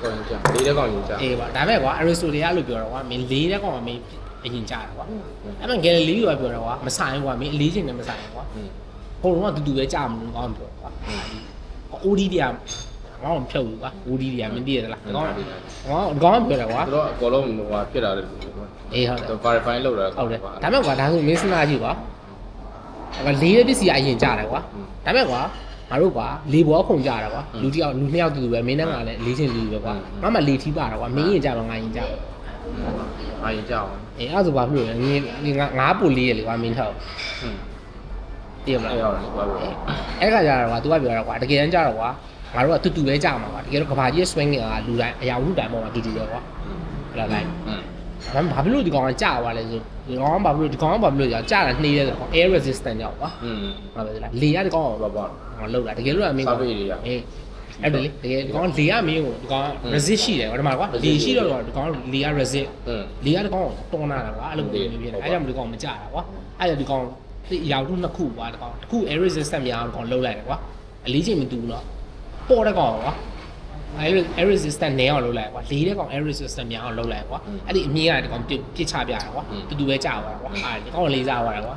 ကောင်းကြလေးတဲ့ကောင်ကြီးကြအေးပါဒါမဲ့ကွာ Aristotle ကလို့ပြောတော့ကွာမင်းလေးတဲ့ကောင်ကမင်းအရင်ကြတာကွာအဲ့မှာ Galileo ကပြောတော့ကွာမဆိုင်ကွာမင်းအလေးချိန်နဲ့မဆိုင်ကွာဟိုတော့တူတူပဲကြာမလို့ကောင်းပြောကွာ OD တရားငါ့ကိုဖြုတ်ဘူးကွာ OD တရားမင်းသိရသလားကောင်းပြောတယ်ကွာသူတို့အကောလုံးဟိုဖြစ်လာတယ်အေးဟုတ်တယ် verify လုပ်တာဟုတ်တယ်ဒါမဲ့ကွာဒါဆိုမင်းစဉ်းစားကြည့်ကွာလေးတဲ့ပစ္စည်းအရင်ကြတယ်ကွာဒါမဲ့ကွာငါတို့ကွာလေဘောခုန်ကြတာကွာလူတစ်ယောက်လူနှစ်ယောက်တူတူပဲမင်းနဲ့ငါလည်းလေးချင်းတူတူပဲကွာငါမှလေထီးပါတာကွာမင်းရင်ကြတော့ငါရင်ကြပါငါရင်ကြအောင်အေးအဲ့ဒါဆိုဘာဖြစ်လို့လဲငါပို့လေးရလေကွာမင်းထောက်တည်မလားအဲ့ဟုတ်တယ်ကွာအဲ့ခါကျတော့ကွာ तू ကပြောတာကွာတကယ်တမ်းကျတော့ကွာငါတို့ကတူတူပဲကြာမှာကွာတကယ်တော့ကဘာကြီး swing ကလူတိုင်းအရာဝတ္တတိုင်းပေါ်မှာတူတူပဲကွာဟုတ်လားလိုက်ဘာဖြစ်လို့ဒီကောင်ကကြာသွားလဲဆိုဒီကောင်ကဘာဖြစ်လို့ကြာတာနှေးရဲဆိုတော့ air resistant ကြောင့်ကွာဟုတ်ပါလားလေရဒီကောင်ကဘာလောက်တာတကယ်လို့အမင်းကအေးအဲ့ဒါလေတကယ်ဒီကောင်လေရမင်းကိုဒီကောင် resist ရှိတယ်ဟိုဒီမှာကွာလေရှိတော့ဒီကောင်လေရ resist လေရဒီကောင်တော်နာတာကွာအဲ့လိုမျိုးဖြစ်တယ်အဲ့ကြောင့်ဒီကောင်မကြာတာကွာအဲ့ဒါဒီကောင်ဒီအရာတို့နှစ်ခုကွာဒီကောင်တစ်ခု air resistant များအောင်ဒီကောင်လှုပ်လိုက်တယ်ကွာအလေးချိန်မတူဘူးတော့ပေါ်တဲ့ကောင်ကွာair resistant နည်းအောင်လုပ်လိုက်ကွာလေးတဲ့ကောင် air resistant များအောင်လုပ်လိုက်ကွာအဲ့ဒီအမြင်ကဒီကောင်ပြစ်ချပြတာကွာတူတူပဲကြာသွားတာကွာအဲ့ဒီကောင်လေးစားသွားတာကွာ